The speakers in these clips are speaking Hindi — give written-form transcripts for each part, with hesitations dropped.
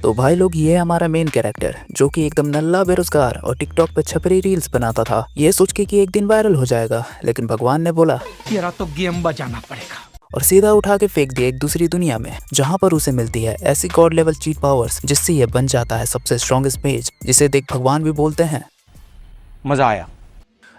तो भाई लोग, ये है हमारा मेन कैरेक्टर जो कि एकदम नल्ला बेरोजगार और टिकटॉक पे छपरी रील्स बनाता था, ये सोच के कि एक दिन वायरल हो जाएगा। लेकिन भगवान ने बोला तेरा तो गेम बजाना पड़ेगा और सीधा उठा के फेंक दिया एक दूसरी दुनिया में, जहां पर उसे मिलती है ऐसी गॉड लेवल चीट पावर्स जिससे ये बन जाता है सबसे स्ट्रॉन्गेस्ट पेज, जिसे देख भगवान भी बोलते हैं। मजा आया।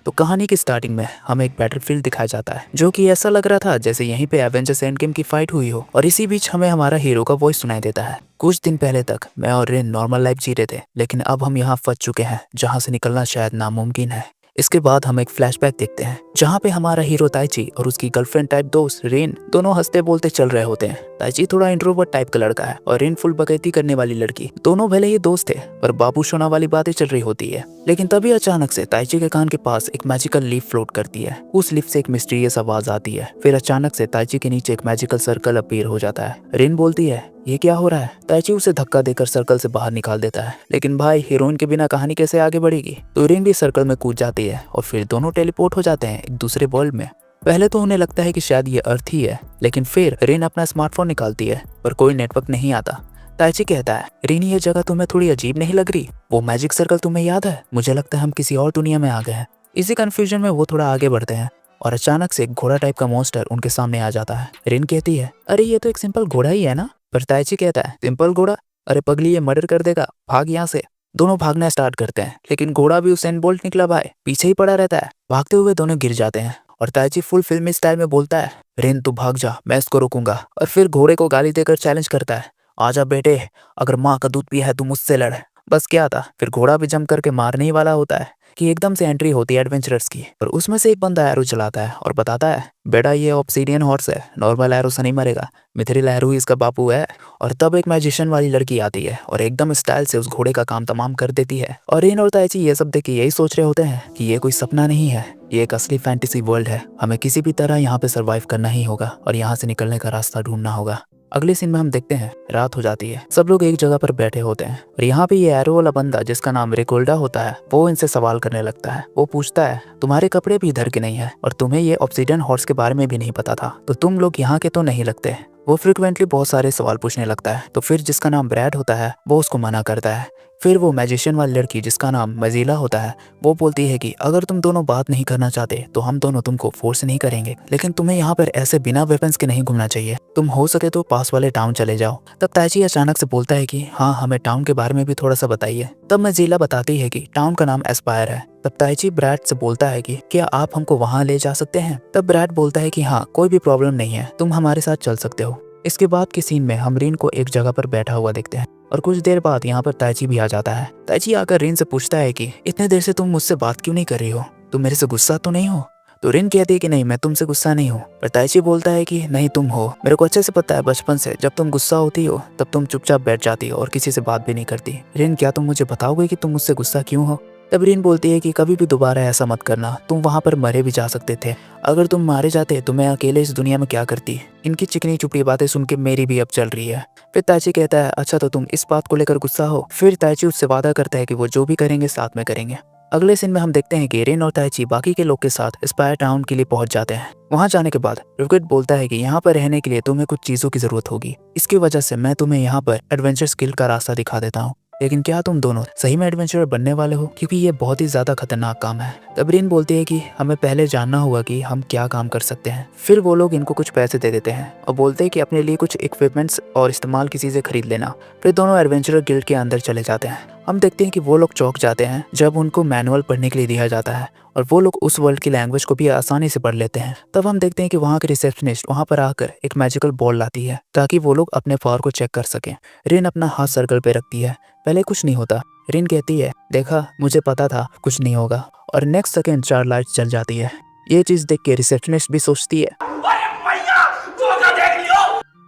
तो कहानी की स्टार्टिंग में हमें एक बैटलफील्ड दिखाया जाता है जो कि ऐसा लग रहा था जैसे यहीं पे एवेंजर्स एंड गेम की फाइट हुई हो, और इसी बीच हमें हमारा हीरो का वॉइस सुनाई देता है। कुछ दिन पहले तक मैं और रेन नॉर्मल लाइफ जी रहे थे, लेकिन अब हम यहाँ फंस चुके हैं जहाँ से निकलना शायद नामुमकिन है। इसके बाद हम एक फ्लैशबैक देखते हैं जहाँ पे हमारा हीरो ताइची और उसकी गर्लफ्रेंड टाइप दोस्त रेन दोनों हंसते बोलते चल रहे होते हैं। ताइची थोड़ा इंट्रोवर्ट टाइप का लड़का है और रेन फुल बकैती करने वाली लड़की। दोनों भले ही दोस्त थे पर बाबू सोना वाली बातें चल रही होती है। लेकिन तभी अचानक से ताइची के कान के पास एक मैजिकल लीफ फ्लोट करती है। उस लीफ से एक मिस्टीरियस आवाज आती है। फिर अचानक से ताइची के नीचे एक मैजिकल सर्कल अपीयर हो जाता है। रेन बोलती है ये क्या हो रहा है। ताइची उसे धक्का देकर सर्कल से बाहर निकाल देता है। लेकिन भाई, हीरोइन के बिना कहानी कैसे आगे बढ़ेगी। तो रेन भी सर्कल में कूद जाती है और फिर दोनों टेलीपोर्ट हो जाते हैं एक दूसरे वर्ल्ड में। पहले तो उन्हें लगता है कि शायद ये अर्थ ही है, लेकिन फिर रेन अपना स्मार्टफोन निकालती है पर कोई नेटवर्क नहीं आता। ताइची कहता है रेन, ये जगह तुम्हें थोड़ी अजीब नहीं लग रही? वो मैजिक सर्कल तुम्हें याद है? मुझे लगता है हम किसी और दुनिया में आ गए हैं। इसी कंफ्यूजन में वो थोड़ा आगे बढ़ते हैं और अचानक से एक घोड़ा टाइप का मॉन्स्टर उनके सामने आ जाता है। रेन कहती है अरे ये तो एक सिंपल घोड़ा ही है ना। पर ताइची कहता है सिंपल घोड़ा? अरे पगली, ये मर्डर कर देगा, भाग यहाँ से। दोनों भागना स्टार्ट करते हैं, लेकिन घोड़ा भी उसेन बोल्ट निकला भाई, पीछे ही पड़ा रहता है। भागते हुए दोनों गिर जाते हैं और ताइची फुल फिल्मी स्टाइल में बोलता है रेन तू भाग जा, मैं इसको रोकूंगा। और फिर घोड़े को गाली देकर चैलेंज करता है आजा बेटे, अगर माँ का दूध पिया है तू मुझसे लड़। बस क्या था, फिर घोड़ा भी जम करके मारने ही वाला होता है कि एकदम से एंट्री होती है एडवेंचरर्स की। और उसमें से एक बंदा एरो चलाता है और बताता है बेटा ये ऑब्सीडियन हॉर्स है, नॉर्मल एरो से नहीं मरेगा, मिथिल एरो ही इसका बापू है। और तब एक मैजिशियन वाली लड़की आती है और एकदम स्टाइल से उस घोड़े का काम तमाम कर देती है। और रेन और ताइची ये सब देख के यही सोच रहे होते हैं कि ये कोई सपना नहीं है, ये एक असली फैंटेसी वर्ल्ड है। हमें किसी भी तरह यहाँ पे सर्वाइव करना ही होगा और यहाँ से निकलने का रास्ता ढूंढना होगा। अगले सीन में हम देखते हैं रात हो जाती है, सब लोग एक जगह पर बैठे होते हैं और यहाँ पे ये एरो वाला बंदा जिसका नाम रिकोल्डा होता है वो इनसे सवाल करने लगता है। वो पूछता है तुम्हारे कपड़े भी इधर के नहीं है और तुम्हें ये ऑब्सीडियन हॉर्स के बारे में भी नहीं पता था, तो तुम लोग यहाँ के तो नहीं लगते। वो फ्रिक्वेंटली बहुत सारे सवाल पूछने लगता है। तो फिर जिसका नाम ब्रैड होता है वो उसको मना करता है। फिर वो मैजिशियन वाली लड़की जिसका नाम मजीला होता है वो बोलती है कि अगर तुम दोनों बात नहीं करना चाहते तो हम दोनों तुमको फोर्स नहीं करेंगे, लेकिन तुम्हें यहाँ पर ऐसे बिना वेपन्स के नहीं घूमना चाहिए। तुम हो सके तो पास वाले टाउन चले जाओ। तब ताइची अचानक से बोलता है कि हाँ, हमें टाउन के बारे में भी थोड़ा सा बताइए। तब मजीला बताती है कि टाउन का नाम एस्पायर है। तब ताइची ब्रैड से बोलता है कि क्या आप हमको वहाँ ले जा सकते हैं। तब ब्रैड बोलता है कि हाँ, कोई भी प्रॉब्लम नहीं है, तुम हमारे साथ चल सकते हो। इसके बाद के सीन में हम रेन को एक जगह पर बैठा हुआ देखते हैं और कुछ देर बाद यहाँ पर ताइची भी आ जाता है। ताइची आकर रेन से पूछता है कि इतने देर से तुम मुझसे बात क्यों नहीं कर रही हो, तुम मेरे से गुस्सा तो नहीं हो। तो रेन कहती है कि नहीं, मैं तुमसे गुस्सा नहीं हूँ। पर ताइची बोलता है कि नहीं तुम हो, मेरे को अच्छे से पता है, बचपन से जब तुम गुस्सा होती हो तब तुम चुपचाप बैठ जाती हो और किसी से बात भी नहीं करती। रेन, क्या तुम मुझे बताओगे कि तुम मुझसे गुस्सा क्यों हो। तब रेन बोलती है कि कभी भी दोबारा ऐसा मत करना, तुम वहाँ पर मरे भी जा सकते थे। अगर तुम मारे जाते तो मैं अकेले इस दुनिया में क्या करती। इनकी चिकनी चुपड़ी बातें सुन के मेरी भी अब चल रही है। फिर ताइची कहता है अच्छा तो तुम इस बात को लेकर गुस्सा हो। फिर ताइची उससे वादा करता है कि वो जो भी करेंगे साथ में करेंगे। अगले सीन में हम देखते हैं कि रेन और ताइची बाकी के लोग के साथ एस्पायर टाउन के लिए पहुंच जाते हैं। वहां जाने के बाद रिकेट बोलता है कि यहाँ पर रहने के लिए तुम्हें कुछ चीजों की जरूरत होगी, इसकी वजह से मैं तुम्हें यहाँ पर एडवेंचर स्किल का रास्ता दिखा देता हूँ। लेकिन क्या तुम दोनों सही में एडवेंचरर बनने वाले हो, क्योंकि ये बहुत ही ज्यादा खतरनाक काम है। तब रेन बोलती है कि हमें पहले जानना होगा कि हम क्या काम कर सकते हैं। फिर वो लोग इनको कुछ पैसे दे देते हैं और बोलते हैं कि अपने लिए कुछ इक्विपमेंट्स और इस्तेमाल की चीजें खरीद लेना। फिर दोनों एडवेंचरर गिल्ड के अंदर चले जाते हैं। हम देखते हैं कि वो लोग चौंक जाते हैं जब उनको मैनुअल पढ़ने के लिए दिया जाता है और वो लोग उस वर्ल्ड की लैंग्वेज को भी आसानी से पढ़ लेते हैं। तब हम देखते हैं कि वहाँ के रिसेप्शनिस्ट वहाँ पर आकर एक मैजिकल बॉल लाती है ताकि वो लोग अपने पावर को चेक कर सकें। रेन अपना हाथ सर्कल पे रखती है, पहले कुछ नहीं होता। रेन कहती है देखा, मुझे पता था कुछ नहीं होगा, और नेक्स्ट सेकेंड 4 लाइट्स जल जाती है। ये चीज देख के रिसेप्शनिस्ट भी सोचती है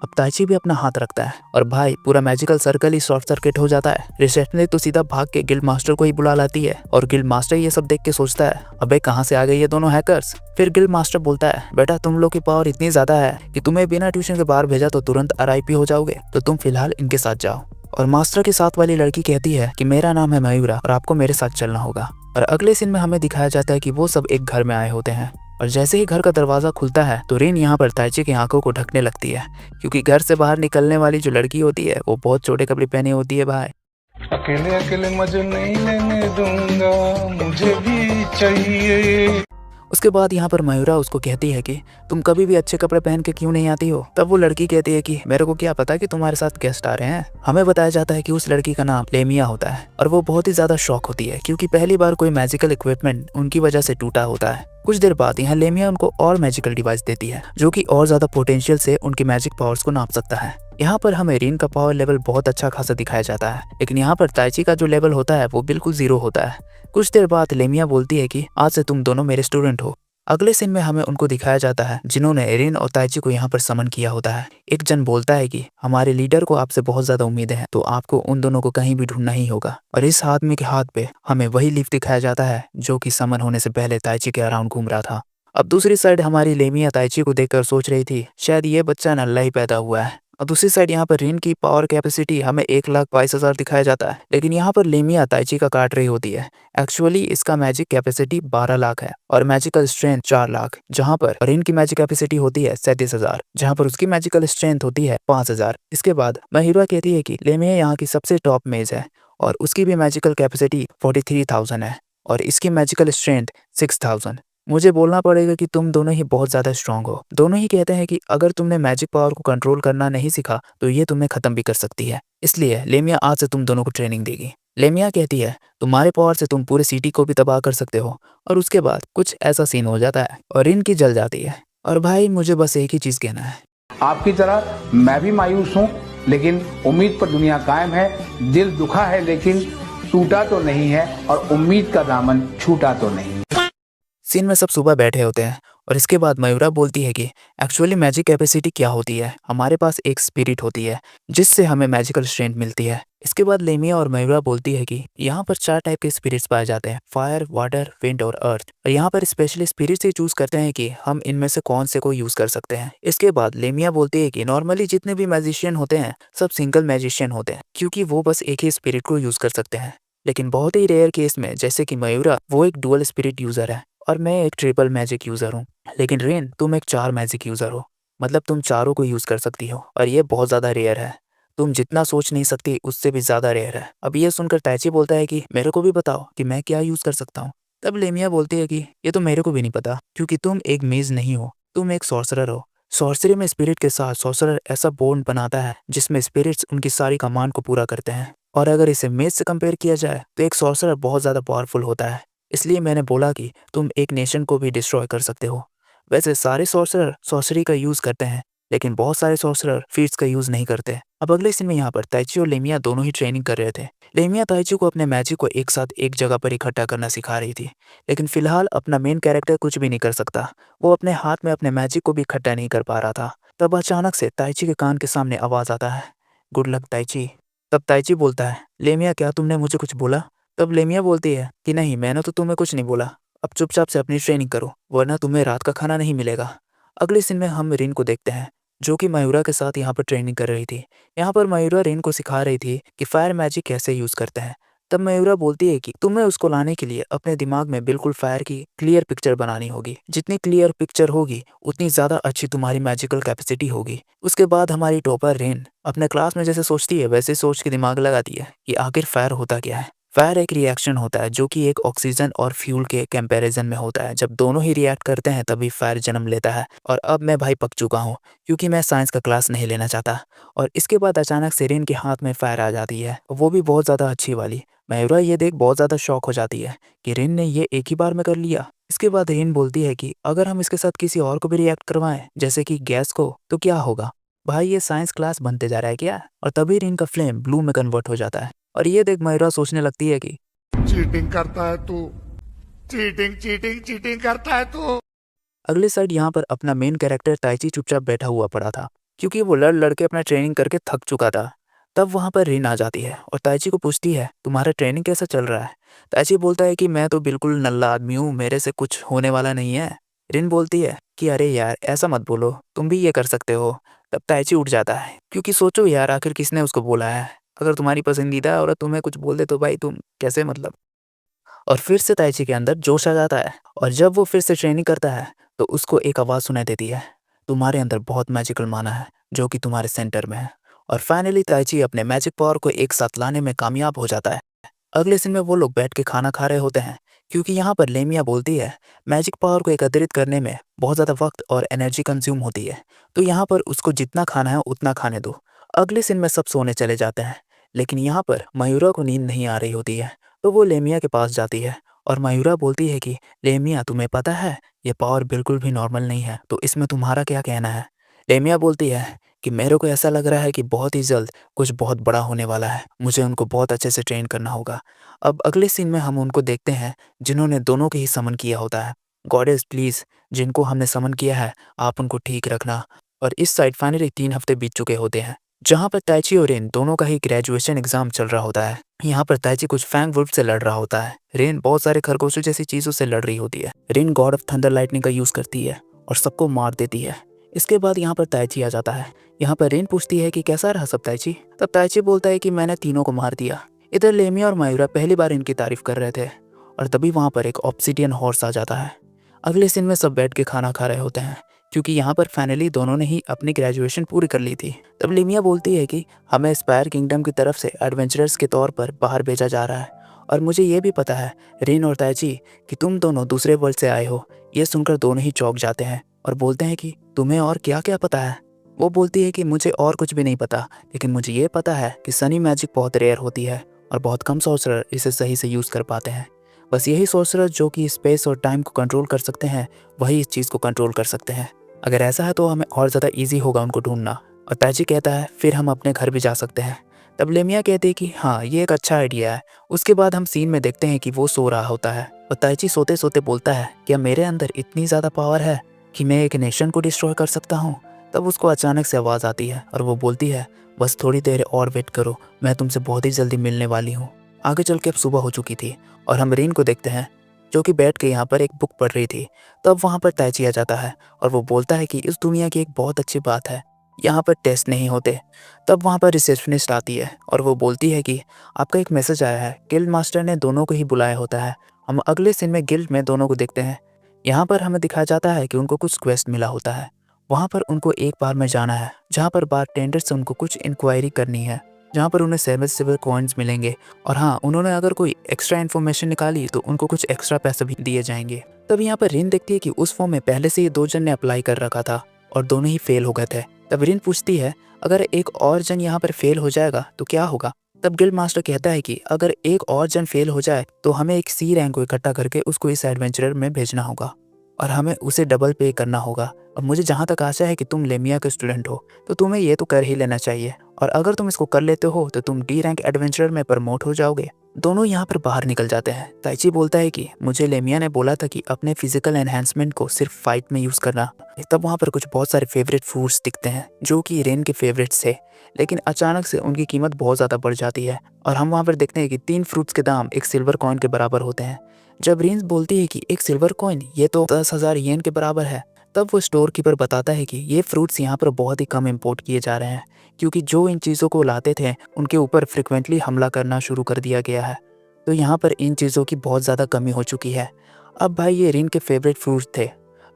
अब ताइची भी अपना हाथ रखता है और भाई पूरा मैजिकल सर्कल ही शॉर्ट सर्किट हो जाता है। रिसेप्शनिस्ट तो सीधा भाग के गिल्ड मास्टर को ही बुला लाती है और गिल्ड मास्टर ये सब देख के सोचता है अबे कहाँ से आ गए ये दोनों हैकर्स। फिर गिल्ड मास्टर बोलता है बेटा तुम लोग की पावर इतनी ज्यादा है कि तुम्हें बिना ट्यूशन के बाहर भेजा तो तुरंत RIP हो जाओगे, तो तुम फिलहाल इनके साथ जाओ। और मास्टर के साथ वाली लड़की कहती है कि मेरा नाम है मयूरा और आपको मेरे साथ चलना होगा। और अगले सीन में हमें दिखाया जाता है कि वो सब एक घर में आए होते हैं और जैसे ही घर का दरवाजा खुलता है तो रिन यहाँ पर ताइची की आंखों को ढकने लगती है, क्योंकि घर से बाहर निकलने वाली जो लड़की होती है वो बहुत छोटे कपड़े पहने होती है भाई। अकेले अकेले मजे नहीं लेने दूंगा, मुझे भी चाहिए। उसके बाद यहाँ पर मयूरा उसको कहती है कि तुम कभी भी अच्छे कपड़े पहन के क्यों नहीं आती हो। तब वो लड़की कहती है कि मेरे को क्या पता कि तुम्हारे साथ गेस्ट आ रहे हैं। हमें बताया जाता है कि उस लड़की का नाम लेमिया होता है और वो बहुत ही ज्यादा शॉक होती है, क्योंकि पहली बार कोई मैजिकल इक्विपमेंट उनकी वजह से टूटा होता है। कुछ देर बाद यहाँ लेमिया उनको और मैजिकल डिवाइस देती है जो कि और ज्यादा पोटेंशियल से उनकी मैजिक पावर्स को नाप सकता है। यहाँ पर हमें रिन का पावर लेवल बहुत अच्छा खासा दिखाया जाता है, लेकिन यहाँ पर ताइची का जो लेवल होता है वो बिल्कुल 0 होता है। कुछ देर बाद लेमिया बोलती है कि आज से तुम दोनों मेरे स्टूडेंट हो। अगले सीन में हमें उनको दिखाया जाता है जिन्होंने रिन और ताइची को यहाँ पर समन किया होता है। एक जन बोलता है कि हमारे लीडर को आपसे बहुत ज्यादा उम्मीदें हैं, तो आपको उन दोनों को कहीं भी ढूंढना ही होगा। और इस आदमी के हाथ पे हमें वही लीफ दिखाया जाता है जो कि समन होने से पहले ताइची के अराउंड घूम रहा था। अब दूसरी साइड हमारी लेमिया ताइची को देखकर सोच रही थी शायद ये बच्चा नल्ला ही पैदा हुआ है। और दूसरी साइड यहाँ पर रिन की पावर कैपेसिटी हमें 1,22,000 दिखाया जाता है, लेकिन यहाँ पर लेमिया ताइची का काट रही होती है। एक्चुअली इसका मैजिक कैपेसिटी 12 लाख है और मैजिकल स्ट्रेंथ 4 लाख, जहाँ पर रिन की मैजिक कैपेसिटी होती है 37,000, जहाँ पर उसकी मैजिकल स्ट्रेंथ होती है 5,000। इसके बाद महिरा कहती है कि लेमिया यहाँ की सबसे टॉप मेज है और उसकी भी मैजिकल कैपेसिटी 43,000 है और इसकी मैजिकल स्ट्रेंथ 6,000। मुझे बोलना पड़ेगा कि तुम दोनों ही बहुत ज्यादा स्ट्रांग हो। दोनों ही कहते हैं कि अगर तुमने मैजिक पावर को कंट्रोल करना नहीं सीखा तो ये तुम्हें खत्म भी कर सकती है, इसलिए लेमिया आज से तुम दोनों को ट्रेनिंग देगी। लेमिया कहती है तुम्हारे पावर से तुम पूरे सिटी को भी तबाह कर सकते हो। और उसके बाद कुछ ऐसा सीन हो जाता है और इनकी जल जाती है। और भाई मुझे बस एक ही चीज कहना है, आपकी तरह मैं भी मायूस हूँ, लेकिन उम्मीद पर दुनिया कायम है। दिल दुखा है लेकिन टूटा तो नहीं है और उम्मीद का दामन छूटा तो नहीं। सीन में सब सुबह बैठे होते हैं और इसके बाद मयूरा बोलती है कि एक्चुअली मैजिक कैपेसिटी क्या होती है। हमारे पास एक स्पिरिट होती है जिससे हमें मैजिकल स्ट्रेंथ मिलती है। इसके बाद लेमिया और मयूरा बोलती है कि यहाँ पर 4 टाइप के स्पिरिट्स पाए जाते हैं, फायर, वाटर, विंड और अर्थ। और यहाँ पर स्पेशली स्पिरिट से चूज करते हैं कि हम इनमें से कौन से को यूज कर सकते हैं। इसके बाद लेमिया बोलती है कि नॉर्मली जितने भी मैजिशियन होते हैं सब सिंगल मैजिशियन होते हैं, क्योंकि वो बस एक ही स्पिरिट को यूज कर सकते हैं। लेकिन बहुत ही रेयर केस में जैसे कि मयूरा वो एक डुअल स्पिरिट यूजर है और मैं एक ट्रिपल मैजिक यूजर हूँ, लेकिन रेन तुम एक 4 मैजिक यूजर हो, मतलब तुम चारों को यूज कर सकती हो और ये बहुत ज्यादा रेयर है। तुम जितना सोच नहीं सकती उससे भी ज्यादा रेयर है। अब ये सुनकर ताइची बोलता है कि मेरे को भी बताओ कि मैं क्या यूज कर सकता हूँ। तब लेमिया बोलती है कि ये तो मेरे को भी नहीं पता, क्योंकि तुम एक मेज नहीं हो, तुम एक सॉर्सरर हो। सॉर्सरी में स्पिरिट के साथ सॉर्सरर ऐसा बॉन्ड बनाता है जिसमें स्पिरिट्स उनकी सारी कमांड को पूरा करते हैं। और अगर इसे मेज से कंपेयर किया जाए तो एक सॉर्सरर बहुत ज्यादा पावरफुल होता है, इसलिए मैंने बोला कि तुम एक नेशन को भी डिस्ट्रॉय कर सकते हो। वैसे सारे सॉर्सरर सॉर्सरी का यूज करते हैं, लेकिन बहुत सारे सॉर्सरर फीट्स का यूज नहीं करते। अब अगले सीन में यहाँ पर ताइची और लेमिया दोनों ही ट्रेनिंग कर रहे थे। लेमिया ताइची को अपने मैजिक को एक साथ एक जगह पर इकट्ठा करना सिखा रही थी, लेकिन फिलहाल अपना मेन कैरेक्टर कुछ भी नहीं कर सकता। वो अपने हाथ में अपने मैजिक को भी इकट्ठा नहीं कर पा रहा था। तब अचानक से ताइची के कान के सामने आवाज आता है, गुड लक ताइची। तब ताइची बोलता है, लेमिया क्या तुमने मुझे कुछ बोला? तब लेमिया बोलती है कि नहीं, मैंने तो तुम्हें कुछ नहीं बोला। अब चुपचाप से अपनी ट्रेनिंग करो वरना तुम्हें रात का खाना नहीं मिलेगा। अगले सीन में हम रिन को देखते हैं जो कि मयूरा के साथ यहाँ पर ट्रेनिंग कर रही थी। यहाँ पर मयूरा रिन को सिखा रही थी कि फायर मैजिक कैसे यूज करते हैं। तब मयूरा बोलती है कि तुम्हें उसको लाने के लिए अपने दिमाग में बिल्कुल फायर की क्लियर पिक्चर बनानी होगी। जितनी क्लियर पिक्चर होगी उतनी ज्यादा अच्छी तुम्हारी मैजिकल कैपेसिटी होगी। उसके बाद हमारी टॉपर रिन अपने क्लास में जैसे सोचती है वैसे सोच के दिमाग लगाती है कि आखिर फायर होता क्या है। फायर एक रिएक्शन होता है जो कि एक ऑक्सीजन और फ्यूल के कंपैरिजन में होता है। जब दोनों ही रिएक्ट करते हैं तभी फायर जन्म लेता है। और अब मैं भाई पक चुका हूँ, क्योंकि मैं साइंस का क्लास नहीं लेना चाहता। और इसके बाद अचानक से रिन के हाथ में फायर आ जाती है, वो भी बहुत ज़्यादा अच्छी वाली। मयूरा ये देख बहुत ज़्यादा शॉक हो जाती है कि रिन ने ये एक ही बार में कर लिया। इसके बाद रिन बोलती है कि अगर हम इसके साथ किसी और को भी रिएक्ट करवाएं जैसे कि गैस को, तो क्या होगा? भाई ये साइंस क्लास बनते जा रहा है क्या? और तभी रिन का फ्लेम ब्लू में कन्वर्ट हो जाता है। और ये देख मयूरा सोचने लगती है कि चीटिंग करता है तू, चीटिंग चीटिंग चीटिंग करता है तू। अगले साइड यहाँ पर अपना मेन कैरेक्टर ताइची चुपचाप बैठा हुआ पड़ा था, क्योंकि वो लड़ लड़ के अपना ट्रेनिंग करके थक चुका था। तब वहाँ पर रिन आ जाती है और ताइची को पूछती है तुम्हारा ट्रेनिंग कैसा चल रहा है? ताइची बोलता है कि मैं तो बिल्कुल नल्ला आदमी हूँ, मेरे से कुछ होने वाला नहीं है। रिन बोलती है कि अरे यार ऐसा मत बोलो, तुम भी ये कर सकते हो। तब ताइची उठ जाता है, क्योंकि सोचो यार आखिर किसने उसको बोला है। अगर तुम्हारी पसंदीदा औरत तुम्हें कुछ बोल दे तो भाई तुम कैसे मतलब। और फिर से ताइची के अंदर जोश आ जाता है और जब वो फिर से ट्रेनिंग करता है तो उसको एक आवाज़ सुनाई देती है, तुम्हारे अंदर बहुत मैजिकल माना है जो कि तुम्हारे सेंटर में है। और फाइनली ताइची अपने मैजिक पावर को एक साथ लाने में कामयाब हो जाता है। अगले सीन में वो लोग बैठ के खाना खा रहे होते हैं, क्योंकि यहाँ पर लेमिया बोलती है मैजिक पावर को एकत्रित करने में बहुत ज़्यादा वक्त और एनर्जी कंज्यूम होती है, तो यहाँ पर उसको जितना खाना है उतना खाने दो। अगले सीन में सब सोने चले जाते हैं, लेकिन यहाँ पर मयूरा को नींद नहीं आ रही होती है, तो वो लेमिया के पास जाती है और मयूरा बोलती है कि लेमिया, तुम्हें पता है ये पावर बिल्कुल भी नॉर्मल नहीं है, तो इसमें तुम्हारा क्या कहना है? लेमिया बोलती है कि मेरे को ऐसा लग रहा है कि बहुत ही जल्द कुछ बहुत बड़ा होने वाला है, मुझे उनको बहुत अच्छे से ट्रेन करना होगा। अब अगले सीन में हम उनको देखते हैं जिन्होंने दोनों के ही समन किया होता है। गॉडेस प्लीज़, जिनको हमने समन किया है आप उनको ठीक रखना। और इस साइड फाइनली 3 हफ्ते बीत चुके होते हैं, जहाँ पर ताइची और रेन दोनों का ही ग्रेजुएशन एग्जाम चल रहा होता है। यहाँ पर ताइची कुछ फैंग वुल्फ से लड़ रहा होता है, रेन बहुत सारे खरगोशों जैसी चीज़ों से लड़ रही होती है। Rain God of thunder lightning का यूज़ करती है और सबको मार देती है। इसके बाद यहाँ पर ताइची आ जाता है। यहाँ पर रेन पूछती है कि कैसा रहा सब ताइची? तब ताइची बोलता है कि मैंने तीनों को मार दिया। इधर लेमिया और मयूरा पहली बार इनकी तारीफ कर रहे थे और तभी वहाँ पर एक ऑब्सिडियन हॉर्स आ जाता है। अगले सीन में सब बैठ के खाना खा रहे होते हैं, क्योंकि यहाँ पर फाइनली दोनों ने ही अपनी ग्रेजुएशन पूरी कर ली थी। तब लेमिया बोलती है कि हमें स्पायर किंगडम की तरफ से एडवेंचरर्स के तौर पर बाहर भेजा जा रहा है और मुझे ये भी पता है रेन और ताइची कि तुम दोनों दूसरे वर्ल्ड से आए हो। ये सुनकर दोनों ही चौंक जाते हैं और बोलते हैं कि तुम्हें और क्या क्या पता है? वो बोलती है कि मुझे और कुछ भी नहीं पता, लेकिन मुझे ये पता है कि सनी मैजिक बहुत रेयर होती है और बहुत कम सॉर्सरर इसे सही से यूज़ कर पाते हैं। बस यही सॉर्सरर जो कि स्पेस और टाइम को कंट्रोल कर सकते हैं, वही इस चीज़ को कंट्रोल कर सकते हैं। अगर ऐसा है तो हमें और ज़्यादा ईजी होगा उनको ढूंढना। और ताइची कहता है फिर हम अपने घर भी जा सकते हैं। तब लेमिया कहती है कि हाँ, ये एक अच्छा आइडिया है। उसके बाद हम सीन में देखते हैं कि वो सो रहा होता है और ताइची सोते सोते बोलता है क्या मेरे अंदर इतनी ज़्यादा पावर है कि मैं एक नेशन को डिस्ट्रॉय कर सकता हूँ? तब उसको अचानक से आवाज़ आती है और वो बोलती है बस थोड़ी देर और वेट करो, मैं तुमसे बहुत ही जल्दी मिलने वाली हूँ। आगे चल के अब सुबह हो चुकी थी और हम रेन को देखते हैं जो कि बैठ के यहाँ पर एक बुक पढ़ रही थी। तब वहाँ पर ताइची आ जाता है और वो बोलता है कि इस दुनिया की एक बहुत अच्छी बात है, यहाँ पर टेस्ट नहीं होते। तब वहाँ पर रिसेप्शनिस्ट आती है और वो बोलती है कि आपका एक मैसेज आया है, गिल्ड मास्टर ने दोनों को ही बुलाया होता है। हम अगले सीन में गिल्ड में दोनों को देखते हैं। यहाँ पर हमें दिखाया जाता है कि उनको कुछ क्वेस्ट मिला होता है। वहाँ पर उनको एक बार में जाना है जहाँ पर बारटेंडर से उनको कुछ इंक्वायरी करनी है, जहाँ पर उन्हें 7 सिल्वर कॉइन्स मिलेंगे और हाँ, उन्होंने अगर कोई एक्स्ट्रा इन्फॉर्मेशन निकाली तो उनको कुछ एक्स्ट्रा पैसे भी दिए जाएंगे। तब यहाँ पर रिन देखती है कि उस फॉर्म में पहले से ही 2 जन ने अप्लाई कर रखा था और दोनों ही फेल हो गए थे। तब रिन पूछती है अगर एक और जन यहाँ पर फेल हो जाएगा तो क्या होगा? तब गिल्ड मास्टर कहता है कि अगर एक और जन फेल हो जाए तो हमें एक सी रैंक को इकट्ठा करके उसको इस एडवेंचरर में भेजना होगा और हमें उसे डबल पे करना होगा। और मुझे जहाँ तक आशा है कि तुम लेमिया के स्टूडेंट हो तो तुम्हें ये तो कर ही लेना चाहिए, और अगर तुम इसको कर लेते हो तो तुम डी रैंक एडवेंचरर में प्रमोट हो जाओगे। दोनों यहाँ पर बाहर निकल जाते हैं। ताइची बोलता है कि मुझे लेमिया ने बोला था कि अपने फिजिकल एनहेंसमेंट को सिर्फ फाइट में यूज़ करना। तब वहाँ पर कुछ बहुत सारे फेवरेट फ्रूट्स दिखते हैं जो कि रेन के फेवरेट्स थे, लेकिन अचानक से उनकी कीमत बहुत ज़्यादा बढ़ जाती है और हम वहाँ पर देखते हैं कि 3 फ्रूट्स के दाम 1 सिल्वर कॉइन के बराबर होते हैं। जब रेन बोलती है कि 1 सिल्वर कॉइन ये तो 10,000 येन के बराबर है, तब वो स्टोर कीपर बताता है कि ये फ्रूट्स यहाँ पर बहुत ही कम इंपोर्ट किए जा रहे हैं क्योंकि जो इन चीज़ों को लाते थे उनके ऊपर फ्रिक्वेंटली हमला करना शुरू कर दिया गया है, तो यहाँ पर इन चीज़ों की बहुत ज़्यादा कमी हो चुकी है। अब भाई ये रिन के फेवरेट फ्रूट्स थे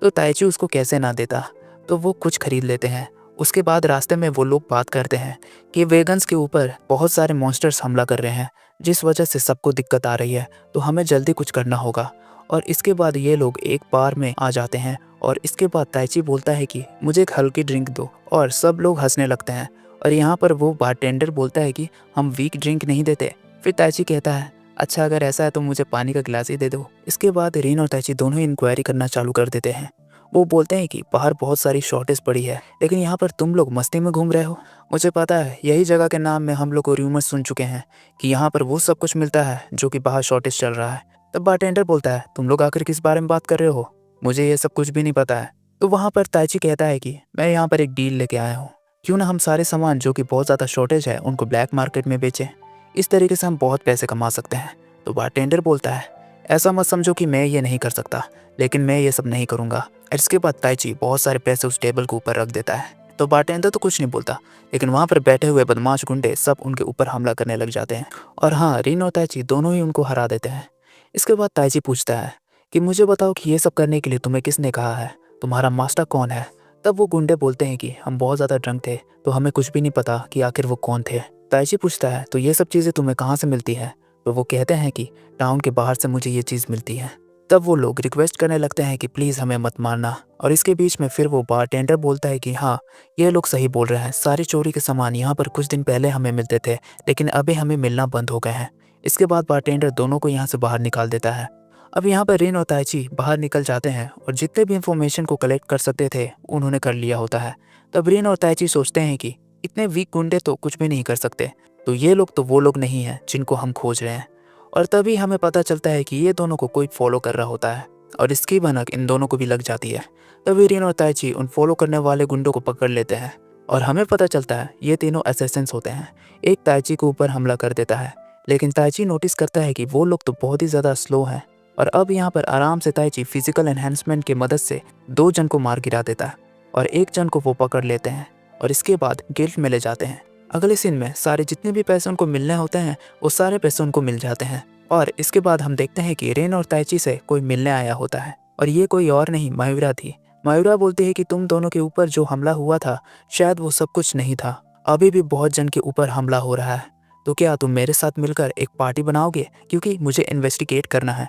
तो ताइची उसको कैसे ना देता, तो वो कुछ खरीद लेते हैं। उसके बाद रास्ते में वो लोग बात करते हैं कि वेगन्स के ऊपर बहुत सारे मॉन्स्टर्स हमला कर रहे हैं जिस वजह से सबको दिक्कत आ रही है, तो हमें जल्दी कुछ करना होगा। और इसके बाद ये लोग एक बार में आ जाते हैं और इसके बाद ताइची बोलता है कि मुझे एक हल्की ड्रिंक दो और सब लोग हंसने लगते हैं। और यहाँ पर वो बारटेंडर बोलता है कि हम वीक ड्रिंक नहीं देते। फिर ताइची कहता है अच्छा अगर ऐसा है तो मुझे पानी का गिलास ही दे दो। इसके बाद रेन और ताइची दोनों ही इंक्वायरी करना चालू कर देते हैं। वो बोलते हैं कि बाहर बहुत सारी शॉर्टेज पड़ी है लेकिन यहाँ पर तुम लोग मस्ती में घूम रहे हो। मुझे पता है यही जगह के नाम में हम लोग को रूमर्स सुन चुके हैं कि यहाँ पर वो सब कुछ मिलता है जो कि बाहर शॉर्टेज चल रहा है। तब बारटेंडर बोलता है तुम लोग आखिर किस बारे में बात कर रहे हो, मुझे ये सब कुछ भी नहीं पता है। तो वहाँ पर ताइची कहता है कि मैं यहाँ पर एक डील लेके आया हूँ, क्यों ना हम सारे सामान जो कि बहुत ज़्यादा शॉर्टेज है उनको ब्लैक मार्केट में बेचें, इस तरीके से हम बहुत पैसे कमा सकते हैं। तो बारटेंडर बोलता है ऐसा मत समझो कि मैं ये नहीं कर सकता, लेकिन मैं ये सब नहीं करूँगा। और इसके बाद ताइची बहुत सारे पैसे उस टेबल के ऊपर रख देता है। तो बारटेंडर तो कुछ नहीं बोलता, लेकिन वहाँ पर बैठे हुए बदमाश गुंडे सब उनके ऊपर हमला करने लग जाते हैं और हाँ, रिन और ताइची दोनों ही उनको हरा देते हैं। इसके बाद ताइची पूछता है कि मुझे बताओ कि ये सब करने के लिए तुम्हें किसने कहा है। तुम्हारा मास्टर कौन है? तब वो गुंडे बोलते हैं कि हम बहुत ज़्यादा ड्रंक थे तो हमें कुछ भी नहीं पता कि आखिर वो कौन थे। ताइची पूछता है तो ये सब चीज़ें तुम्हें कहाँ से मिलती है? तो वो कहते हैं कि टाउन के बाहर से मुझे ये चीज़ मिलती है। तब वो लोग रिक्वेस्ट करने लगते हैं कि प्लीज़ हमें मत मारना, और इसके बीच में फिर वो बारटेंडर बोलता है कि हाँ, ये लोग सही बोल रहे हैं, सारे चोरी के सामान यहाँ पर कुछ दिन पहले हमें मिलते थे लेकिन अभी हमें मिलना बंद हो गए हैं। इसके बाद बारटेंडर दोनों को यहाँ से बाहर निकाल देता है। अब यहाँ पर रिन और ताइची बाहर निकल जाते हैं और जितने भी इंफॉर्मेशन को कलेक्ट कर सकते थे उन्होंने कर लिया होता है। तब रिन और ताइची सोचते हैं कि इतने वीक गुंडे तो कुछ भी नहीं कर सकते, तो ये लोग तो वो लोग नहीं हैं जिनको हम खोज रहे हैं। और तभी हमें पता चलता है कि ये दोनों को कोई फॉलो कर रहा होता है और इसकी भनक इन दोनों को भी लग जाती है। तभी रिन और ताइची उन फॉलो करने वाले गुंडों को पकड़ लेते हैं और हमें पता चलता है ये तीनों असैसिन्स होते हैं। एक ताइची के ऊपर हमला कर देता है लेकिन ताइची नोटिस करता है कि वो लोग तो बहुत ही ज़्यादा स्लो हैं, और अब यहाँ पर आराम से ताइची फिजिकल एनहेंसमेंट की मदद से 2 जन को मार गिरा देता है और 1 जन को वो पकड़ लेते हैं और इसके बाद गिल्ट में ले जाते हैं। अगले सीन में सारे जितने भी पैसे उनको मिलने होते हैं वो सारे पैसे उनको मिल जाते हैं और इसके बाद हम देखते हैं कि रेन और ताइची से कोई मिलने आया होता है और ये कोई और नहीं मायूरा थी। मायूरा बोलती है कि तुम दोनों के ऊपर जो हमला हुआ था शायद वो सब कुछ नहीं था, अभी भी बहुत जन के ऊपर हमला हो रहा है, तो क्या तुम मेरे साथ मिलकर एक पार्टी बनाओगे क्योंकि मुझे इन्वेस्टिगेट करना है।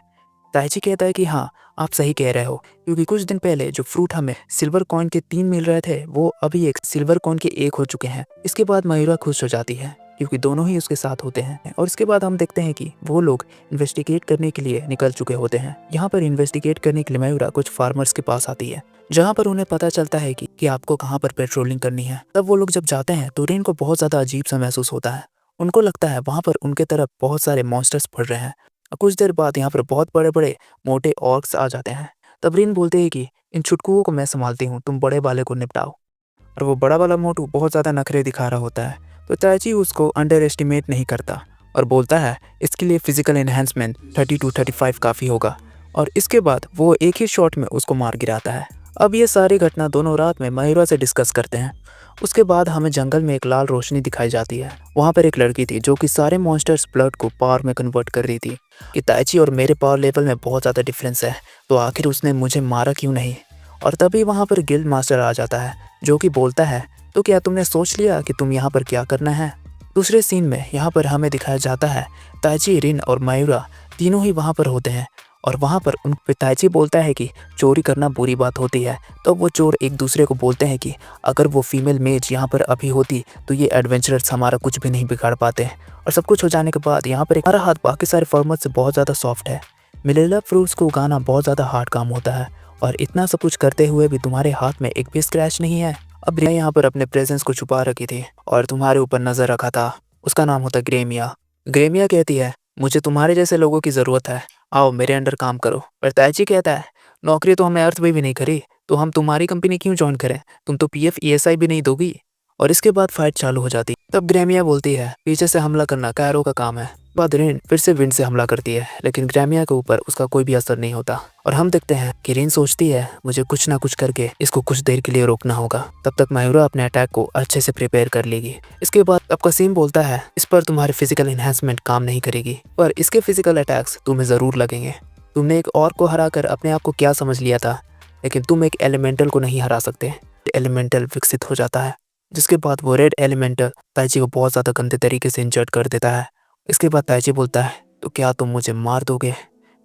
ताइची कहता है कि हाँ, आप सही कह रहे हो, क्योंकि कुछ दिन पहले जो फ्रूट हमें सिल्वर कॉइन के 3 मिल रहे थे वो अभी एक सिल्वर कॉइन के 1 हो चुके हैं। इसके बाद मायूरा खुश हो जाती है क्योंकि दोनों ही उसके साथ होते हैं और इसके बाद हम देखते हैं कि वो लोग इन्वेस्टिगेट करने के लिए निकल चुके होते हैं। यहाँ पर इन्वेस्टिगेट करने के लिए मायूरा कुछ फार्मर्स के पास आती है जहाँ पर उन्हें पता चलता है कि आपको कहाँ पर पेट्रोलिंग करनी है। तब वो लोग जब जाते हैं तो रेन को बहुत ज़्यादा अजीब सा महसूस होता है। उनको लगता है वहाँ पर उनके तरफ बहुत सारे मॉन्स्टर्स पड़ रहे हैं। कुछ देर बाद यहाँ पर बहुत बड़े बड़े मोटे ऑर्क्स आ जाते हैं। तब रिन बोलते हैं कि इन चुटकुओं को मैं संभालती हूँ, तुम बड़े वाले को निपटाओ। और वो बड़ा वाला मोटू बहुत ज़्यादा नखरे दिखा रहा होता है, तो ताइची उसको अंडर एस्टिमेट नहीं करता और बोलता है इसके लिए फिजिकल एनहेंसमेंट 30 to 35 काफ़ी होगा, और इसके बाद वो एक ही शॉट में उसको मार गिराता है। अब ये सारी घटना दोनों रात में मायूरा से डिस्कस करते हैं। उसके बाद हमें जंगल में एक लाल रोशनी दिखाई जाती है। वहाँ पर एक लड़की थी जो कि सारे मॉन्स्टर्स ब्लड को पावर में कन्वर्ट कर रही थी कि ताइची और मेरे पावर लेवल में बहुत ज़्यादा डिफरेंस है, तो आखिर उसने मुझे मारा क्यों नहीं। और तभी वहाँ पर गिल्ड मास्टर आ जाता है जो कि बोलता है तो क्या तुमने सोच लिया कि तुम यहाँ पर क्या करना है। दूसरे सीन में यहाँ पर हमें दिखाया जाता है ताइची, रिन और मायूरा तीनों ही वहाँ पर होते हैं और वहाँ पर उन पे ताइची बोलता है कि चोरी करना बुरी बात होती है। तो वो चोर एक दूसरे को बोलते हैं कि अगर वो फीमेल मेज यहाँ पर अभी होती तो ये एडवेंचरर्स हमारा कुछ भी नहीं बिगाड़ पाते। और सब कुछ हो जाने के बाद यहाँ पर हमारा हाथ बाकी सारे फार्मर्स से बहुत ज़्यादा सॉफ्ट है। मिलेला फ्रूट्स को उगाना बहुत ज़्यादा हार्ड काम होता है और इतना सब कुछ करते हुए भी तुम्हारे हाथ में एक भी स्क्रैच नहीं है। अब मैं यहाँ पर अपने प्रेजेंस को छुपा रखी थी और तुम्हारे ऊपर नज़र रखा था। उसका नाम होता ग्रेमिया। ग्रेमिया कहती है मुझे तुम्हारे जैसे लोगों की ज़रूरत है, आओ मेरे अंडर काम करो। पर ताइची कहता है नौकरी तो हमने अर्थ में भी नहीं करी, तो हम तुम्हारी कंपनी क्यों ज्वाइन करें, तुम तो PF ESI भी नहीं दोगी। और इसके बाद फाइट चालू हो जाती। तब ग्रेमिया बोलती है पीछे से हमला करना कैरो का काम है। बाद रिन फिर से विंड से हमला करती है लेकिन ग्रेमिया के ऊपर उसका कोई भी असर नहीं होता। और हम देखते हैं कि रिन सोचती है मुझे कुछ ना कुछ करके इसको कुछ देर के लिए रोकना होगा, तब तक मायूरा अपने अटैक को अच्छे से प्रिपेयर कर लेगी। इसके बाद अब कसीम बोलता है इस पर तुम्हारी फिजिकल एनहेंसमेंट काम नहीं करेगी, पर इसके फिजिकल अटैक्स तुम्हें ज़रूर लगेंगे। तुमने एक और को हरा कर अपने आप को क्या समझ लिया था, लेकिन तुम एक एलिमेंटल को नहीं हरा सकते। एलिमेंटल विकसित हो जाता है जिसके बाद वो रेड एलिमेंटल ताइची को बहुत ज़्यादा गंदे तरीके से इंजर्ड कर देता है। इसके बाद ताइची बोलता है तो क्या तुम मुझे मार दोगे।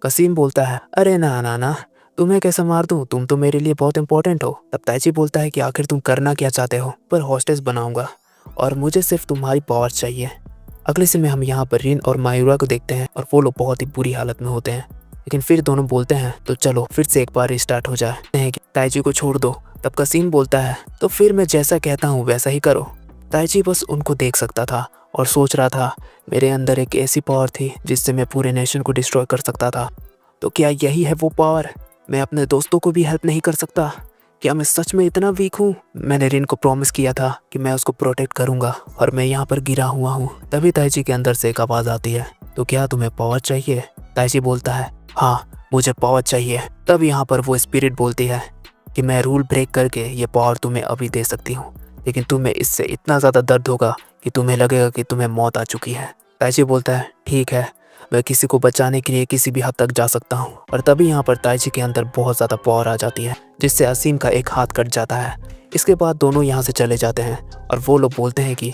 कसीम बोलता है अरे ना ना ना, तुम्हें कैसे मार दूं, तुम तो मेरे लिए बहुत इंपॉर्टेंट हो। तब ताइची बोलता है कि आखिर तुम करना क्या चाहते हो। पर हॉस्टेस बनाऊंगा और मुझे सिर्फ तुम्हारी पावर चाहिए। अगले सीन में हम यहाँ पर रिन और मायूरा को देखते हैं और वो लोग बहुत ही बुरी हालत में होते हैं, लेकिन फिर दोनों बोलते हैं तो चलो फिर से एक बार रिस्टार्ट हो जाए, ताइची को छोड़ दो। तब कसीम बोलता है तो फिर मैं जैसा कहता हूँ वैसा ही करो। ताइची बस उनको देख सकता था और सोच रहा था मेरे अंदर एक ऐसी पावर थी जिससे मैं पूरे नेशन को डिस्ट्रॉय कर सकता था। तो क्या यही है वो पावर? मैं अपने दोस्तों को भी हेल्प नहीं कर सकता? क्या मैं सच में इतना वीक हूँ? मैंने रिन को प्रॉमिस किया था कि मैं उसको प्रोटेक्ट करूँगा और मैं यहाँ पर गिरा हुआ हूँ। तभी ताइची के अंदर से एक आवाज़ आती है तो क्या तुम्हें पावर चाहिए? ताइची बोलता है हाँ मुझे पावर चाहिए। तब यहाँ पर वो स्पिरिट बोलती है कि मैं रूल ब्रेक करके ये पावर तुम्हें अभी दे सकती हूँ, लेकिन तुम्हें इससे इतना ज़्यादा दर्द होगा कि तुम्हें लगेगा कि तुम्हें मौत आ चुकी है। ताइची बोलता है ठीक है, मैं किसी को बचाने के लिए किसी भी हद तक जा सकता हूँ। और तभी यहाँ पर ताइची के अंदर बहुत ज़्यादा पावर आ जाती है, जिससे असीम का एक हाथ कट जाता है। इसके बाद दोनों यहाँ से चले जाते हैं और वो लोग बोलते हैं कि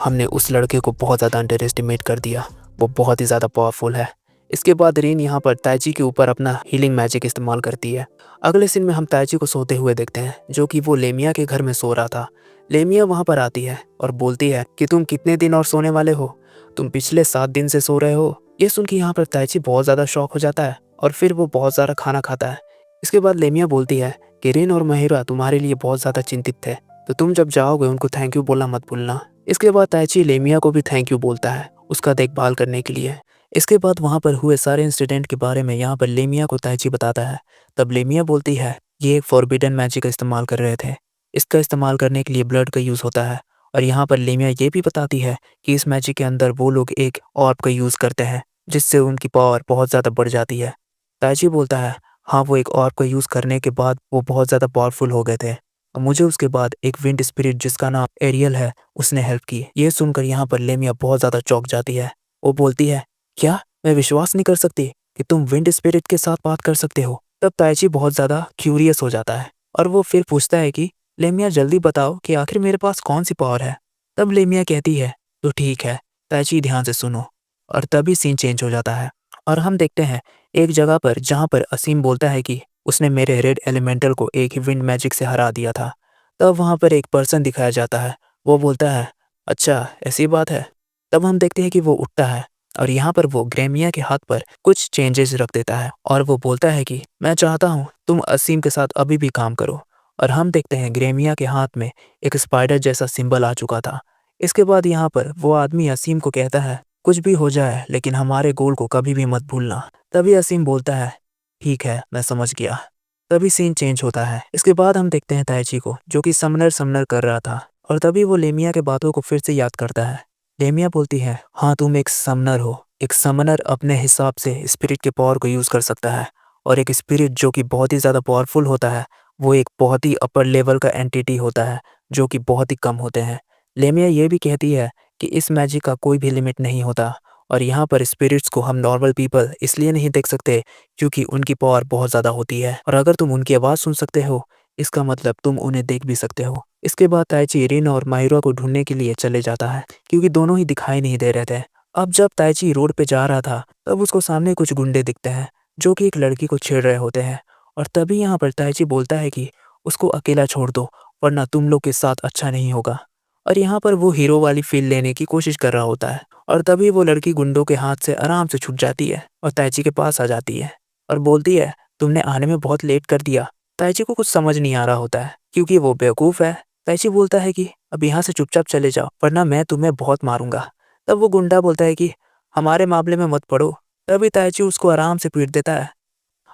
हमने उस लड़के को बहुत ज़्यादा अंडर एस्टिमेट कर दिया, वो बहुत ही ज़्यादा पावरफुल है। इसके बाद रीन यहाँ पर ताइची के ऊपर अपना हीलिंग मैजिक इस्तेमाल करती है। अगले सीन में हम ताइची को सोते हुए देखते हैं, जो कि वो लेमिया के घर में सो रहा था। लेमिया वहाँ पर आती है और बोलती है कि तुम कितने दिन और सोने वाले हो, तुम पिछले 7 दिन से सो रहे हो। ये सुन के यहाँ पर ताइची बहुत ज़्यादा शॉक हो जाता है और फिर वो बहुत ज़्यादा खाना खाता है। इसके बाद लेमिया बोलती है कि रीन और महिरा तुम्हारे लिए बहुत ज़्यादा चिंतित थे, तो तुम जब जाओगे उनको थैंक यू बोलना मत भूलना। इसके बाद ताइची लेमिया को भी थैंक यू बोलता है उसका देखभाल करने के लिए। इसके बाद वहाँ पर हुए सारे इंसिडेंट के बारे में यहाँ पर लेमिया को ताइची बताता है। तब लेमिया बोलती है ये एक फॉरबिडन मैजिक का इस्तेमाल कर रहे थे, इसका इस्तेमाल करने के लिए ब्लड का यूज़ होता है। और यहाँ पर लेमिया ये भी बताती है कि इस मैजिक के अंदर वो लोग एक ऑर्ब का यूज़ करते हैं, जिससे उनकी पावर बहुत ज़्यादा बढ़ जाती है। ताइची बोलता है हाँ, वो एक ऑर्ब का यूज़ करने के बाद वो बहुत ज़्यादा पावरफुल हो गए थे और मुझे उसके बाद एक विंड स्पिरिट जिसका नाम एरियल है उसने हेल्प की। ये सुनकर यहाँ पर लेमिया बहुत ज़्यादा चौंक जाती है। वो बोलती है क्या, मैं विश्वास नहीं कर सकती कि तुम विंड स्पिरिट के साथ बात कर सकते हो। तब ताइची बहुत ज़्यादा क्यूरियस हो जाता है और वो फिर पूछता है कि लेमिया जल्दी बताओ कि आखिर मेरे पास कौन सी पावर है। तब लेमिया कहती है तो ठीक है ताइची, ध्यान से सुनो। और तभी सीन चेंज हो जाता है और हम देखते हैं एक जगह पर जहाँ पर असीम बोलता है कि उसने मेरे रेड एलिमेंटल को एक ही विंड मैजिक से हरा दिया था। तब वहाँ पर एक पर्सन दिखाया जाता है। वो बोलता है अच्छा ऐसी बात है। तब हम देखते हैं कि वो उठता है और यहाँ पर वो ग्रेमिया के हाथ पर कुछ चेंजेस रख देता है और वो बोलता है कि मैं चाहता हूँ तुम असीम के साथ अभी भी काम करो। और हम देखते हैं ग्रेमिया के हाथ में एक स्पाइडर जैसा सिंबल आ चुका था। इसके बाद यहाँ पर वो आदमी असीम को कहता है कुछ भी हो जाए लेकिन हमारे गोल को कभी भी मत भूलना। तभी असीम बोलता है ठीक है, मैं समझ गया। तभी सीन चेंज होता है। इसके बाद हम देखते हैं ताइची को, जो कि समनर कर रहा था और तभी वो लेमिया के बातों को फिर से याद करता है। लेमिया बोलती है हाँ, तुम एक समनर हो। एक समनर अपने हिसाब से स्पिरिट के पावर को यूज़ कर सकता है और एक स्पिरिट जो कि बहुत ही ज़्यादा पावरफुल होता है वो एक बहुत ही अपर लेवल का एंटिटी होता है जो कि बहुत ही कम होते हैं। लेमिया ये भी कहती है कि इस मैजिक का कोई भी लिमिट नहीं होता और यहाँ पर स्पिरिट्स को हम नॉर्मल पीपल इसलिए नहीं देख सकते क्योंकि उनकी पावर बहुत ज़्यादा होती है और अगर तुम उनकी आवाज़ सुन सकते हो इसका मतलब तुम उन्हें देख भी सकते हो। इसके बाद ताइची रिन और माहिरा को ढूंढने के लिए चले जाता है क्योंकि दोनों ही दिखाई नहीं दे रहे थे। अब जब ताइची रोड पे जा रहा था तब उसको सामने कुछ गुंडे दिखते हैं जो कि एक लड़की को छेड़ रहे होते हैं और तभी यहाँ पर ताइची बोलता है कि उसको अकेला छोड़ दो वरना तुम लोग के साथ अच्छा नहीं होगा। और यहाँ पर वो हीरो वाली फील लेने की कोशिश कर रहा होता है और तभी वो लड़की गुंडों के हाथ से आराम से छूट जाती है और ताइची के पास आ जाती है और बोलती है तुमने आने में बहुत लेट कर दिया। ताइची को कुछ समझ नहीं आ रहा होता है क्योंकि वो बेवकूफ़ है। ताइची बोलता है कि अब यहाँ से चुपचाप चले जाओ वरना मैं तुम्हें बहुत मारूंगा। तब वो गुंडा बोलता है कि हमारे मामले में मत पड़ो। तभी ताइची उसको आराम से पीट देता है।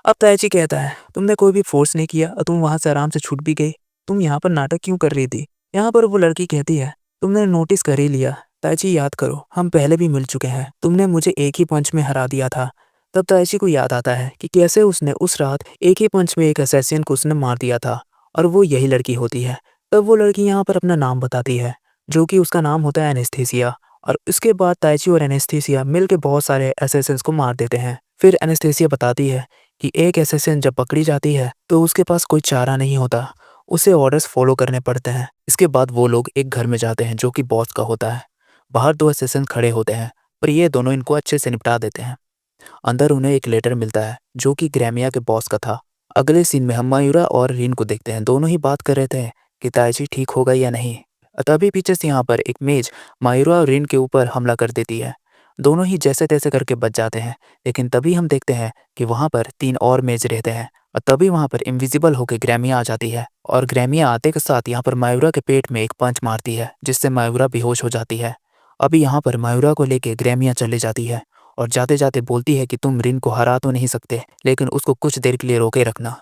अब ताइची कहता है तुमने कोई भी फोर्स नहीं किया और तुम वहां से आराम से छूट भी गई, तुम यहाँ पर नाटक क्यों कर रही थी। यहाँ पर वो लड़की कहती है तुमने नोटिस कर ही लिया ताइची, याद करो हम पहले भी मिल चुके हैं, तुमने मुझे एक ही पंच में हरा दिया था। तब ताइची को याद आता है कि कैसे उसने उस रात एक ही पंच में एक असैसिन को उसने मार दिया था और वो यही लड़की होती है। तब वो लड़की यहाँ पर अपना नाम बताती है जो कि उसका नाम होता है एनेस्थीसिया और उसके बाद ताइची और एनेस्थीसिया मिलकर बहुत सारे असैसिन्स को मार देते हैं। फिर एनेस्थीसिया बताती है कि एक असैसिन जब पकड़ी जाती है तो उसके पास कोई चारा नहीं होता, उसे ऑर्डर्स फॉलो करने पड़ते हैं। इसके बाद वो लोग एक घर में जाते हैं जो कि बॉस का होता है। बाहर 2 असैसिन खड़े होते हैं और ये दोनों इनको अच्छे से निपटा देते हैं। अंदर उन्हें एक लेटर मिलता है जो कि ग्रेमिया के बॉस का था। अगले सीन में हम मायूरा और रीन को देखते हैं, दोनों ही बात कर रहे थे कि ताइची ठीक होगा या नहीं। तभी पीछे से यहाँ पर एक मेज मायूरा और रीन के ऊपर हमला कर देती है। दोनों ही जैसे तैसे करके बच जाते हैं, लेकिन तभी हम देखते हैं कि वहाँ पर 3 और मेज रहते हैं और तभी वहाँ पर इनविजिबल होकर ग्रेमिया आ जाती है और ग्रेमिया आते के साथ यहाँ पर मायूरा के पेट में एक पंच मारती है जिससे मायूरा बेहोश हो जाती है। अभी यहाँ पर मायूरा को लेके ग्रेमिया चले जाती है और जाते जाते बोलती है कि तुम रिन को हरा तो नहीं सकते लेकिन उसको कुछ देर के लिए रोके रखना।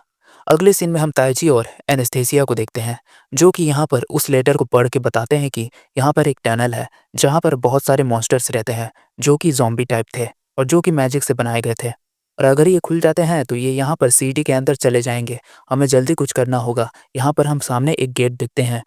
अगले सीन में हम ताइची और एनेस्थीसिया को देखते हैं जो कि यहाँ पर उस लेटर को पढ़ के बताते हैं कि यहाँ पर एक टनल है जहाँ पर बहुत सारे मॉन्स्टर्स रहते हैं जो कि ज़ॉम्बी टाइप थे और जो कि मैजिक से बनाए गए थे और अगर ये खुल जाते हैं तो ये यहाँ पर सीटी के अंदर चले जाएंगे। हमें जल्दी कुछ करना होगा। यहाँ पर हम सामने एक गेट देखते हैं,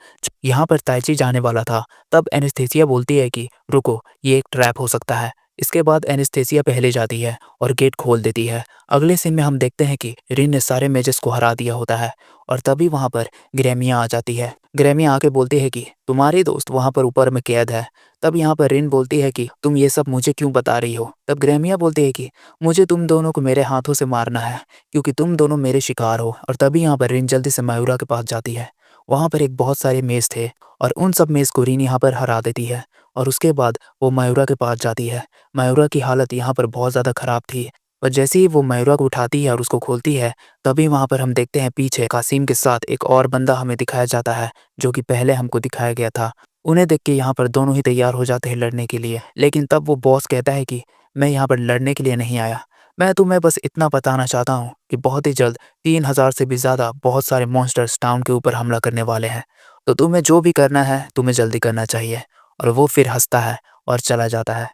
यहाँ पर ताइची जाने वाला था। तब एनेस्थीसिया बोलती है कि रुको, ये एक ट्रैप हो सकता है इसके बाद एनेस्थेसिया पहले जाती है और गेट खोल देती है। अगले सीन में हम देखते हैं कि रिन ने सारे मेजेस को हरा दिया होता है और तभी वहाँ पर ग्रेमिया आ जाती है। ग्रेमिया आके बोलती है कि तुम्हारी दोस्त वहाँ पर ऊपर में कैद है। तब यहाँ पर रिन बोलती है कि तुम ये सब मुझे क्यों बता रही हो। तब ग्रेमिया बोलती है कि मुझे तुम दोनों को मेरे हाथों से मारना है क्योंकि तुम दोनों मेरे शिकार हो। और तभी यहाँ पर रिन जल्दी से मायूरा के पास जाती है। वहाँ पर एक बहुत सारे मेज़ थे और उन सब मेज़ को रिन यहाँ पर हरा देती है और उसके बाद वो मायूरा के पास जाती है। मायूरा की हालत यहाँ पर बहुत ज़्यादा ख़राब थी और जैसे ही वो मायूरा को उठाती है और उसको खोलती है तभी वहाँ पर हम देखते हैं पीछे कासिम के साथ एक और बंदा हमें दिखाया जाता है जो कि पहले हमको दिखाया गया था। उन्हें देख के यहाँ पर दोनों ही तैयार हो जाते हैं लड़ने के लिए, लेकिन तब वो बॉस कहता है कि मैं यहाँ पर लड़ने के लिए नहीं आया, मैं तुम्हें बस इतना बताना चाहता हूँ कि बहुत ही जल्द 3000 से भी ज़्यादा बहुत सारे मॉन्स्टर्स टाउन के ऊपर हमला करने वाले हैं, तो तुम्हें जो भी करना है तुम्हें जल्दी करना चाहिए। और वो फिर हंसता है और चला जाता है।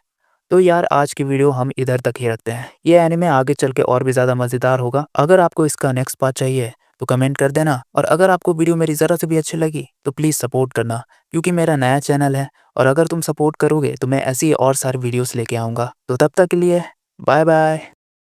तो यार आज की वीडियो हम इधर तक ही रखते हैं। ये एनिमे आगे चल के और भी ज़्यादा मज़ेदार होगा। अगर आपको इसका नेक्स्ट पार्ट चाहिए तो कमेंट कर देना और अगर आपको वीडियो मेरी ज़रा से भी अच्छी लगी तो प्लीज़ सपोर्ट करना क्योंकि मेरा नया चैनल है और अगर तुम सपोर्ट करोगे तो मैं ऐसी और सारी वीडियोस लेके आऊँगा। तो तब तक के लिए बाय बाय।